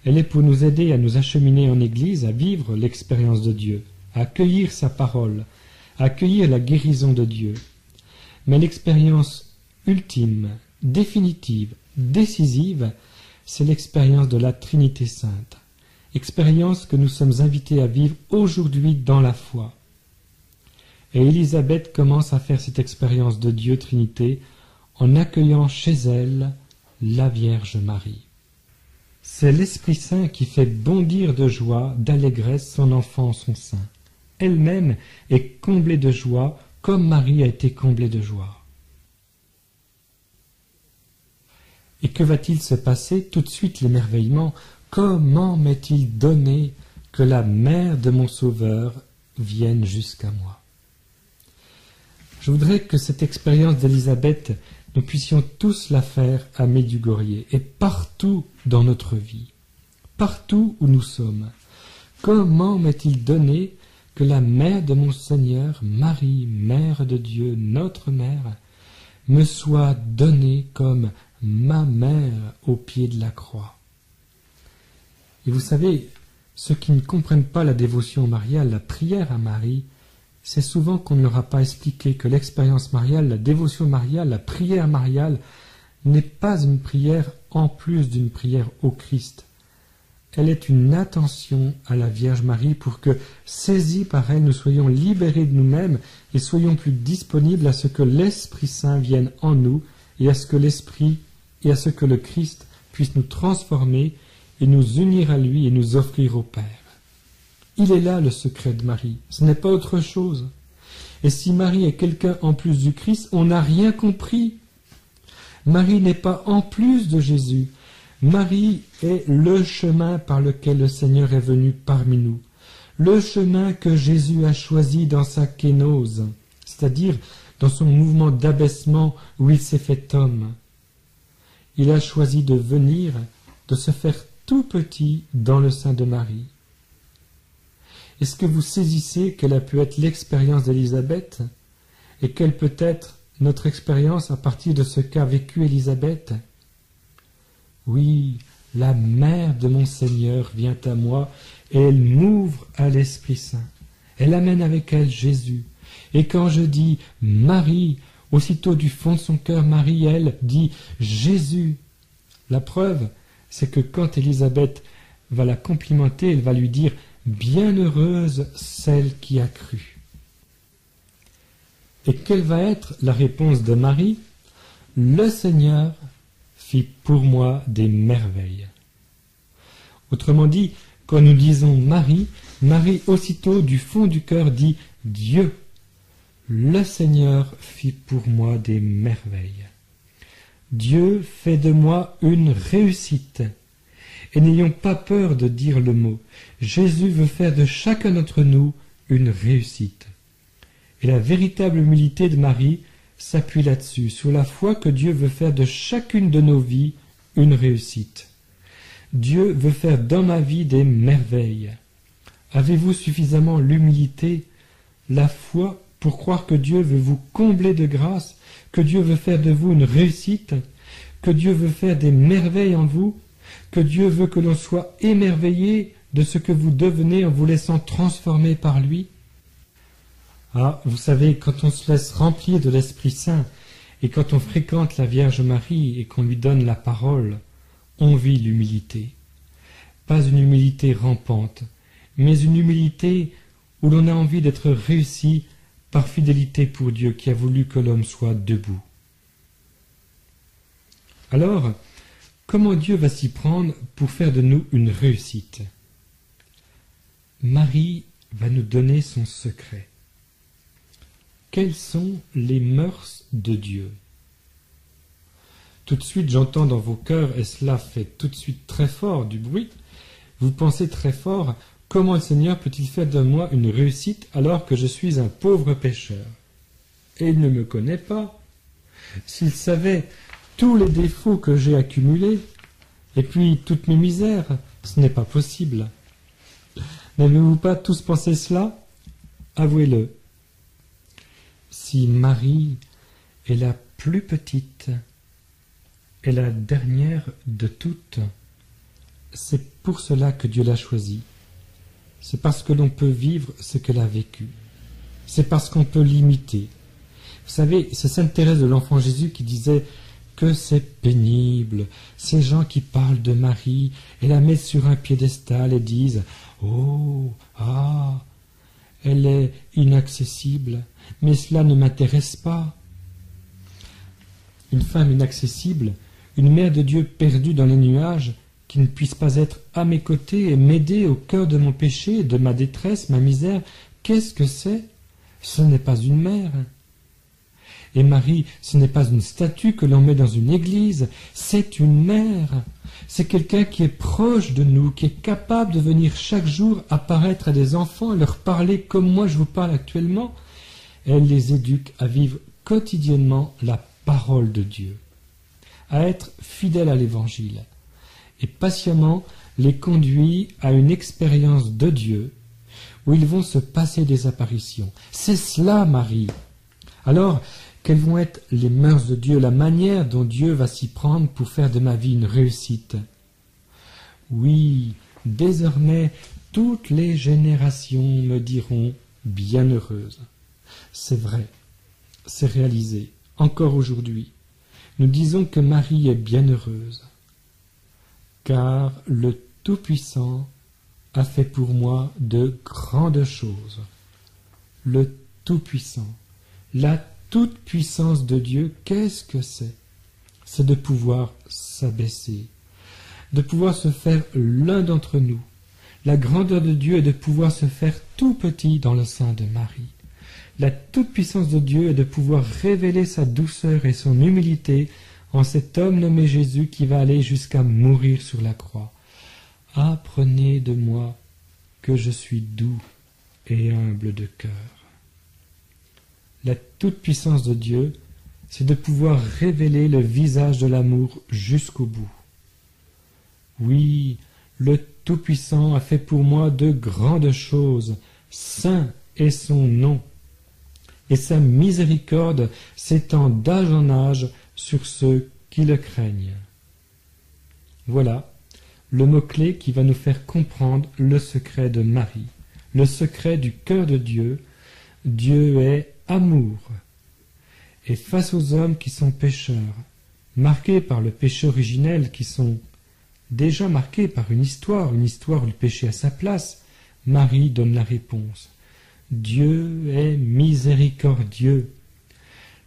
Speaker 1: Elle est pour nous aider à nous acheminer en Église, à vivre l'expérience de Dieu, à accueillir sa parole, à accueillir la guérison de Dieu. Mais l'expérience ultime, définitive, décisive, c'est l'expérience de la Trinité Sainte. Expérience que nous sommes invités à vivre aujourd'hui dans la foi. Et Élisabeth commence à faire cette expérience de Dieu Trinité en accueillant chez elle la Vierge Marie. C'est l'Esprit Saint qui fait bondir de joie, d'allégresse son enfant en son sein. Elle-même est comblée de joie comme Marie a été comblée de joie. Et que va-t-il se passer? Tout de suite l'émerveillement. Comment m'est-il donné que la mère de mon Sauveur vienne jusqu'à moi? Je voudrais que cette expérience d'Élisabeth, nous puissions tous la faire à Medjugorje et partout dans notre vie, partout où nous sommes. Comment m'est-il donné que la mère de mon Seigneur, Marie, Mère de Dieu, notre Mère, me soit donnée comme ma mère au pied de la croix? Et vous savez, ceux qui ne comprennent pas la dévotion mariale, la prière à Marie, c'est souvent qu'on ne leur a pas expliqué que l'expérience mariale, la dévotion mariale, la prière mariale n'est pas une prière en plus d'une prière au Christ. Elle est une attention à la Vierge Marie pour que, saisis par elle, nous soyons libérés de nous-mêmes et soyons plus disponibles à ce que l'Esprit Saint vienne en nous et à ce que l'Esprit et à ce que le Christ puisse nous transformer et nous unir à lui et nous offrir au Père. Il est là le secret de Marie, ce n'est pas autre chose. Et si Marie est quelqu'un en plus du Christ, on n'a rien compris. Marie n'est pas en plus de Jésus. Marie est le chemin par lequel le Seigneur est venu parmi nous, le chemin que Jésus a choisi dans sa kénose, c'est-à-dire dans son mouvement d'abaissement où il s'est fait homme. Il a choisi de venir, de se faire tout petit dans le sein de Marie. Est-ce que vous saisissez quelle a pu être l'expérience d'Élisabeth et quelle peut être notre expérience à partir de ce qu'a vécu Élisabeth? Oui, la mère de mon Seigneur vient à moi et elle m'ouvre à l'Esprit Saint. Elle amène avec elle Jésus. Et quand je dis Marie, aussitôt du fond de son cœur, Marie, elle, dit Jésus. La preuve, c'est que quand Élisabeth va la complimenter, elle va lui dire bienheureuse celle qui a cru. Et quelle va être la réponse de Marie? Le Seigneur fit pour moi des merveilles. Autrement dit, quand nous disons Marie, Marie aussitôt du fond du cœur dit Dieu. Le Seigneur fit pour moi des merveilles. Dieu fait de moi une réussite. Et n'ayons pas peur de dire le mot. Jésus veut faire de chacun d'entre nous une réussite. Et la véritable humilité de Marie s'appuie là-dessus, sur la foi que Dieu veut faire de chacune de nos vies une réussite. Dieu veut faire dans ma vie des merveilles. Avez-vous suffisamment l'humilité, la foi pour croire que Dieu veut vous combler de grâce, que Dieu veut faire de vous une réussite, que Dieu veut faire des merveilles en vous, que Dieu veut que l'on soit émerveillé de ce que vous devenez en vous laissant transformer par lui? Ah, vous savez, quand on se laisse remplir de l'Esprit Saint et quand on fréquente la Vierge Marie et qu'on lui donne la parole, on vit l'humilité. Pas une humilité rampante, mais une humilité où l'on a envie d'être réussi par fidélité pour Dieu qui a voulu que l'homme soit debout. Alors, comment Dieu va s'y prendre pour faire de nous une réussite? Marie va nous donner son secret. Quelles sont les mœurs de Dieu? Tout de suite, j'entends dans vos cœurs, et cela fait tout de suite très fort du bruit, vous pensez très fort, comment le Seigneur peut-il faire de moi une réussite alors que je suis un pauvre pécheur? Et il ne me connaît pas. S'il savait tous les défauts que j'ai accumulés, et puis toutes mes misères, ce n'est pas possible. N'avez-vous pas tous pensé cela? Avouez-le. Si Marie est la plus petite et la dernière de toutes, c'est pour cela que Dieu l'a choisie. C'est parce que l'on peut vivre ce qu'elle a vécu. C'est parce qu'on peut l'imiter. Vous savez, c'est sainte Thérèse de l'Enfant Jésus qui disait que c'est pénible, ces gens qui parlent de Marie et la mettent sur un piédestal et disent « Oh, ah, elle est inaccessible, mais cela ne m'intéresse pas. » Une femme inaccessible, une mère de Dieu perdue dans les nuages, qui ne puisse pas être à mes côtés et m'aider au cœur de mon péché, de ma détresse, ma misère, qu'est-ce que c'est? Ce n'est pas une mère. Et Marie, ce n'est pas une statue que l'on met dans une église, c'est une mère. C'est quelqu'un qui est proche de nous, qui est capable de venir chaque jour apparaître à des enfants et leur parler comme moi je vous parle actuellement. Elle les éduque à vivre quotidiennement la parole de Dieu, à être fidèles à l'Évangile, et patiemment les conduit à une expérience de Dieu où ils vont se passer des apparitions. C'est cela, Marie. Alors, quelles vont être les mœurs de Dieu, la manière dont Dieu va s'y prendre pour faire de ma vie une réussite? Oui, désormais, toutes les générations me diront bienheureuse. C'est vrai, c'est réalisé, encore aujourd'hui. Nous disons que Marie est bienheureuse, car le Tout-Puissant a fait pour moi de grandes choses. Le Tout-Puissant, la toute-puissance de Dieu, qu'est-ce que c'est? C'est de pouvoir s'abaisser, de pouvoir se faire l'un d'entre nous. La grandeur de Dieu est de pouvoir se faire tout petit dans le sein de Marie. La toute-puissance de Dieu est de pouvoir révéler sa douceur et son humilité en cet homme nommé Jésus qui va aller jusqu'à mourir sur la croix. Apprenez de moi que je suis doux et humble de cœur. La toute-puissance de Dieu, c'est de pouvoir révéler le visage de l'amour jusqu'au bout. Oui, le Tout-Puissant a fait pour moi de grandes choses, saint est son nom, et sa miséricorde s'étend d'âge en âge sur ceux qui le craignent. Voilà le mot-clé qui va nous faire comprendre le secret de Marie, le secret du cœur de Dieu. Dieu est amour. Et face aux hommes qui sont pécheurs, marqués par le péché originel, qui sont déjà marqués par une histoire où le péché a sa place, Marie donne la réponse. Dieu est miséricordieux.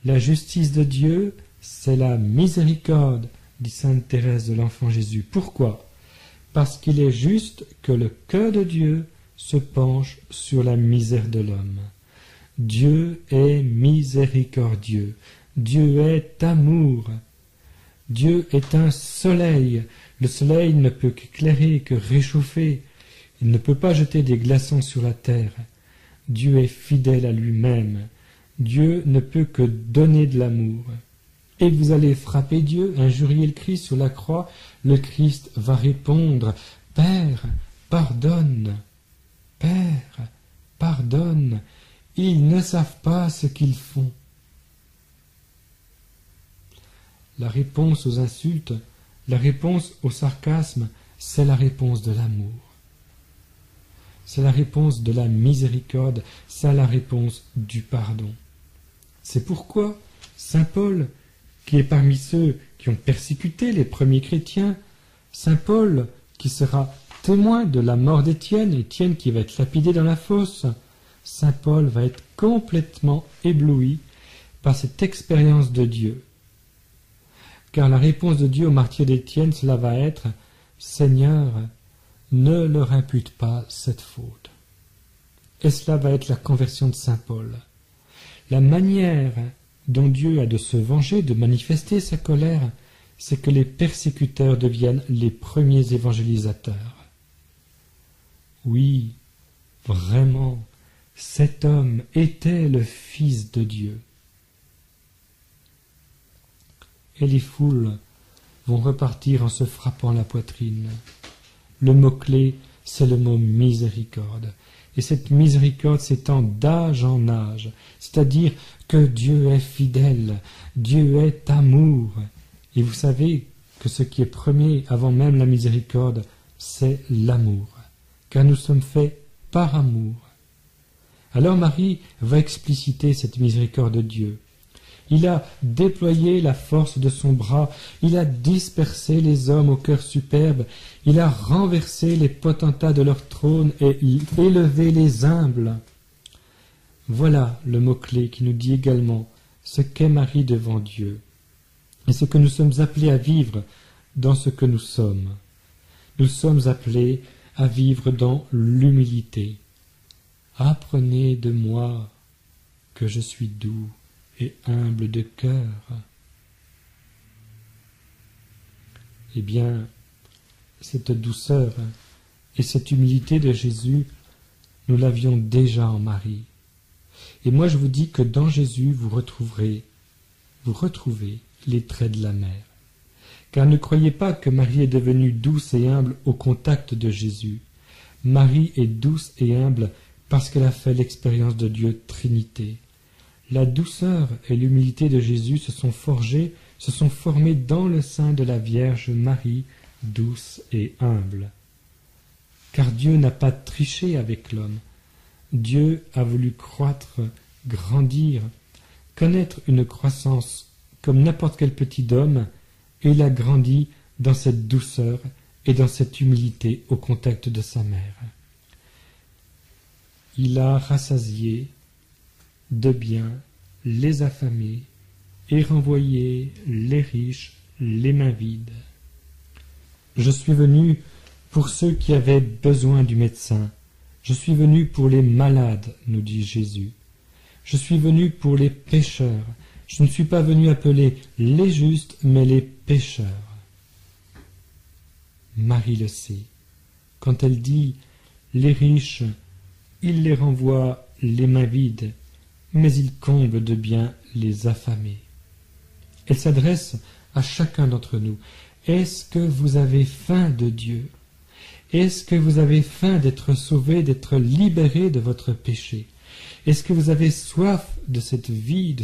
Speaker 1: La justice de Dieu, c'est la miséricorde, dit sainte Thérèse de l'Enfant Jésus. Pourquoi? Parce qu'il est juste que le cœur de Dieu se penche sur la misère de l'homme. Dieu est miséricordieux. Dieu est amour. Dieu est un soleil. Le soleil ne peut qu'éclairer, que réchauffer. Il ne peut pas jeter des glaçons sur la terre. Dieu est fidèle à lui-même. Dieu ne peut que donner de l'amour. Et vous allez frapper Dieu, injurier le Christ sur la croix. Le Christ va répondre, « Père, pardonne. Père, pardonne. Ils ne savent pas ce qu'ils font. » La réponse aux insultes, la réponse au sarcasme, c'est la réponse de l'amour. C'est la réponse de la miséricorde, c'est la réponse du pardon. C'est pourquoi saint Paul, qui est parmi ceux qui ont persécuté les premiers chrétiens, saint Paul, qui sera témoin de la mort d'Étienne, Étienne qui va être lapidé dans la fosse, saint Paul va être complètement ébloui par cette expérience de Dieu. Car la réponse de Dieu au martyr d'Étienne, cela va être « Seigneur, ne leur impute pas cette faute. » Et cela va être la conversion de saint Paul. La manière dont Dieu a de se venger, de manifester sa colère, c'est que les persécuteurs deviennent les premiers évangélisateurs. Oui, vraiment, cet homme était le Fils de Dieu. Et les foules vont repartir en se frappant la poitrine. Le mot-clé, c'est le mot miséricorde. Et cette miséricorde s'étend d'âge en âge, c'est-à-dire que Dieu est fidèle, Dieu est amour. Et vous savez que ce qui est premier avant même la miséricorde, c'est l'amour, car nous sommes faits par amour. Alors Marie va expliciter cette miséricorde de Dieu. Il a déployé la force de son bras, il a dispersé les hommes au cœur superbe, il a renversé les potentats de leur trône et élevé les humbles. Voilà le mot-clé qui nous dit également ce qu'est Marie devant Dieu et ce que nous sommes appelés à vivre dans ce que nous sommes. Nous sommes appelés à vivre dans l'humilité. Apprenez de moi que je suis doux et humble de cœur. Eh bien, cette douceur et cette humilité de Jésus, nous l'avions déjà en Marie. Et moi je vous dis que dans Jésus, vous retrouvez les traits de la mère. Car ne croyez pas que Marie est devenue douce et humble au contact de Jésus. Marie est douce et humble parce qu'elle a fait l'expérience de Dieu Trinité. La douceur et l'humilité de Jésus se sont formées dans le sein de la Vierge Marie, douce et humble. Car Dieu n'a pas triché avec l'homme. Dieu a voulu croître grandir, connaître une croissance comme n'importe quel petit homme, et il a grandi dans cette douceur et dans cette humilité au contact de sa mère. Il a rassasié de bien les affamés et renvoyé les riches les mains vides. Je suis venu pour ceux qui avaient besoin du médecin. Je suis venu pour les malades, nous dit Jésus. Je suis venu pour les pécheurs. Je ne suis pas venu appeler les justes, mais les pécheurs. Marie le sait. Quand elle dit « les riches », il les renvoie les mains vides, mais il comble de bien les affamés. Elle s'adresse à chacun d'entre nous. Est-ce que vous avez faim de Dieu? Est-ce que vous avez faim d'être sauvé, d'être libéré de votre péché? Est-ce que vous avez soif de cette vie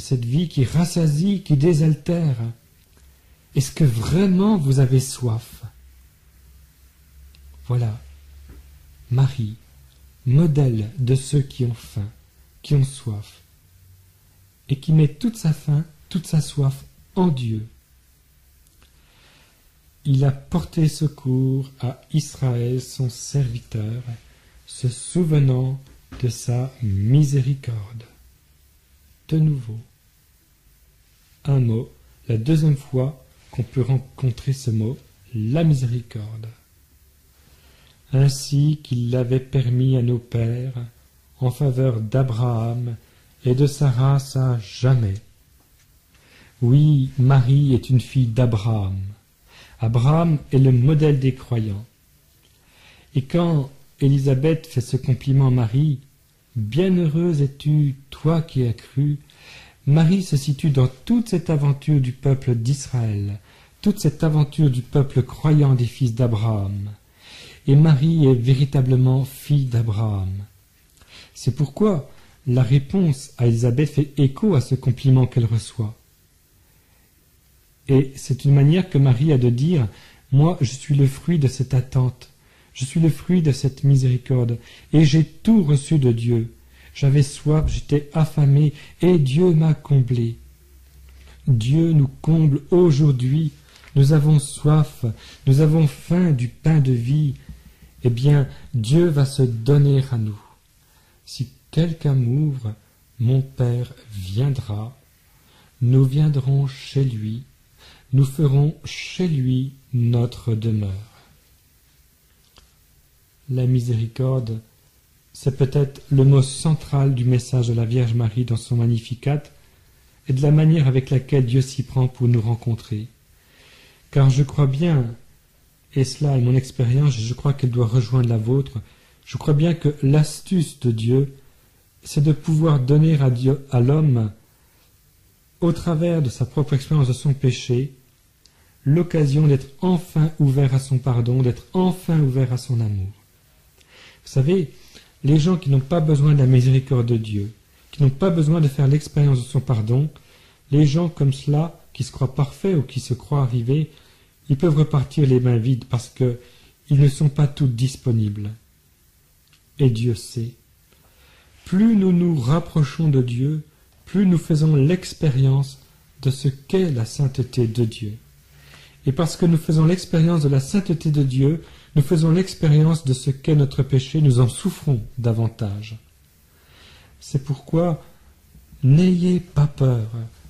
Speaker 1: qui rassasie, qui désaltère? Est-ce que vraiment vous avez soif? Voilà, Marie, modèle de ceux qui ont faim, qui ont soif, et qui met toute sa faim, toute sa soif en Dieu. Il a porté secours à Israël, son serviteur, se souvenant de sa miséricorde. De nouveau, un mot, la deuxième fois qu'on peut rencontrer ce mot, la miséricorde. Ainsi qu'il l'avait permis à nos pères, en faveur d'Abraham et de sa race à jamais. Oui, Marie est une fille d'Abraham. Abraham est le modèle des croyants. Et quand Élisabeth fait ce compliment à Marie, « Bienheureuse es-tu, toi qui as cru », Marie se situe dans toute cette aventure du peuple d'Israël, toute cette aventure du peuple croyant des fils d'Abraham. Et Marie est véritablement fille d'Abraham. C'est pourquoi la réponse à Élisabeth fait écho à ce compliment qu'elle reçoit. Et c'est une manière que Marie a de dire « Moi, je suis le fruit de cette attente, je suis le fruit de cette miséricorde, et j'ai tout reçu de Dieu. J'avais soif, j'étais affamé, et Dieu m'a comblé. Dieu nous comble aujourd'hui, nous avons soif, nous avons faim du pain de vie. Eh bien, Dieu va se donner à nous. Si quelqu'un m'ouvre, mon Père viendra, nous viendrons chez lui, nous ferons chez lui notre demeure. » La miséricorde, c'est peut-être le mot central du message de la Vierge Marie dans son Magnificat et de la manière avec laquelle Dieu s'y prend pour nous rencontrer. Car je crois bien, et cela est mon expérience, je crois qu'elle doit rejoindre la vôtre, je crois bien que l'astuce de Dieu, c'est de pouvoir donner à l'homme, au travers de sa propre expérience de son péché, l'occasion d'être enfin ouvert à son pardon, d'être enfin ouvert à son amour. Vous savez, les gens qui n'ont pas besoin de la miséricorde de Dieu, qui n'ont pas besoin de faire l'expérience de son pardon, les gens comme cela, qui se croient parfaits ou qui se croient arrivés, ils peuvent repartir les mains vides parce qu'ils ne sont pas tous disponibles. Et Dieu sait. Plus nous nous rapprochons de Dieu, plus nous faisons l'expérience de ce qu'est la sainteté de Dieu. Et parce que nous faisons l'expérience de la sainteté de Dieu, nous faisons l'expérience de ce qu'est notre péché, nous en souffrons davantage. C'est pourquoi n'ayez pas peur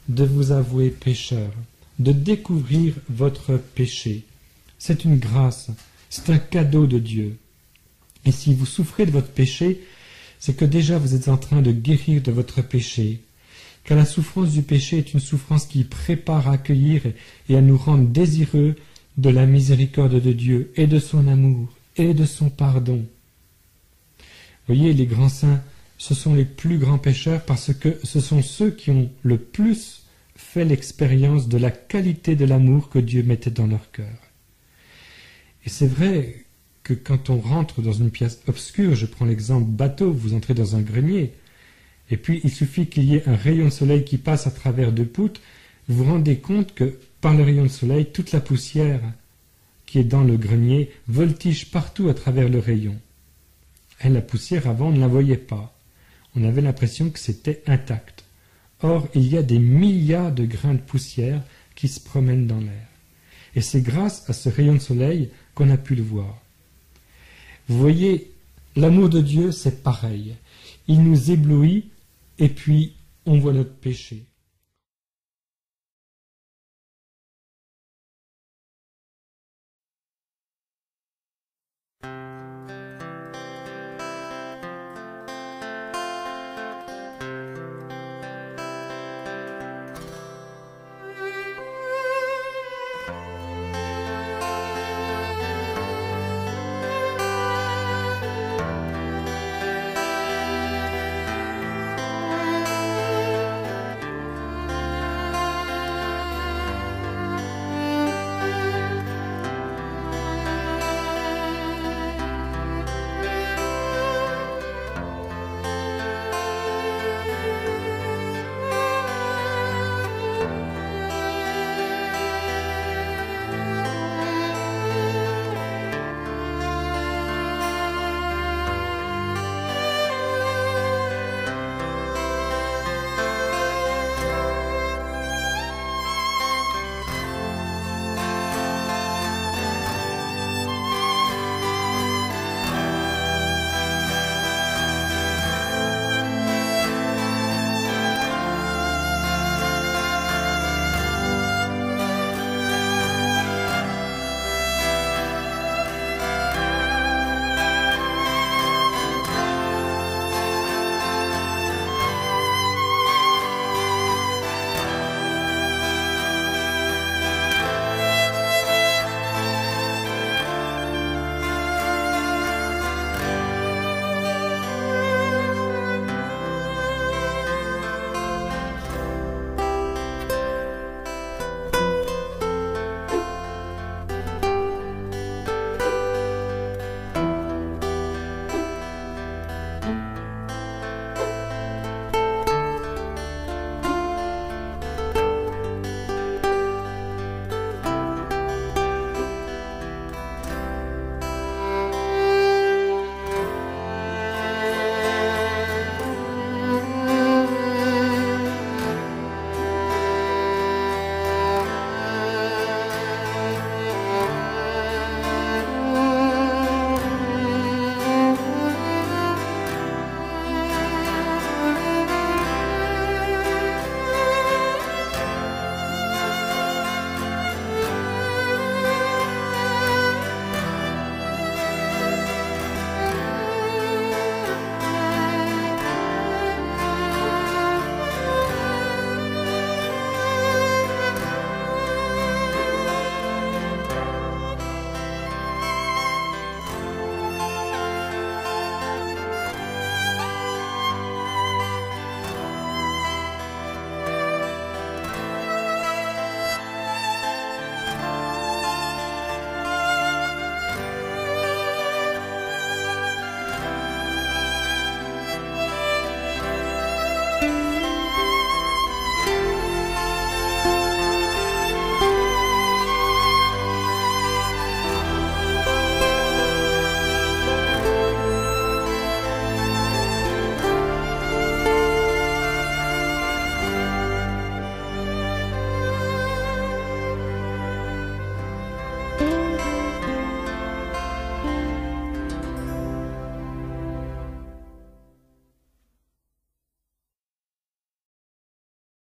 Speaker 1: de vous avouer pécheur, de découvrir votre péché. C'est une grâce, c'est un cadeau de Dieu. Et si vous souffrez de votre péché, c'est que déjà vous êtes en train de guérir de votre péché. Car la souffrance du péché est une souffrance qui prépare à accueillir et à nous rendre désireux de la miséricorde de Dieu et de son amour et de son pardon. Voyez, les grands saints, ce sont les plus grands pécheurs parce que ce sont ceux qui ont le plus fait l'expérience de la qualité de l'amour que Dieu mettait dans leur cœur. Et c'est vrai que quand on rentre dans une pièce obscure, je prends l'exemple bateau, vous entrez dans un grenier, et puis il suffit qu'il y ait un rayon de soleil qui passe à travers deux poutres, vous vous rendez compte que par le rayon de soleil, toute la poussière qui est dans le grenier voltige partout à travers le rayon. Et la poussière, avant, on ne la voyait pas. On avait l'impression que c'était intact. Or, il y a des milliards de grains de poussière qui se promènent dans l'air. Et c'est grâce à ce rayon de soleil qu'on a pu le voir. Vous voyez, l'amour de Dieu, c'est pareil. Il nous éblouit et puis on voit notre péché.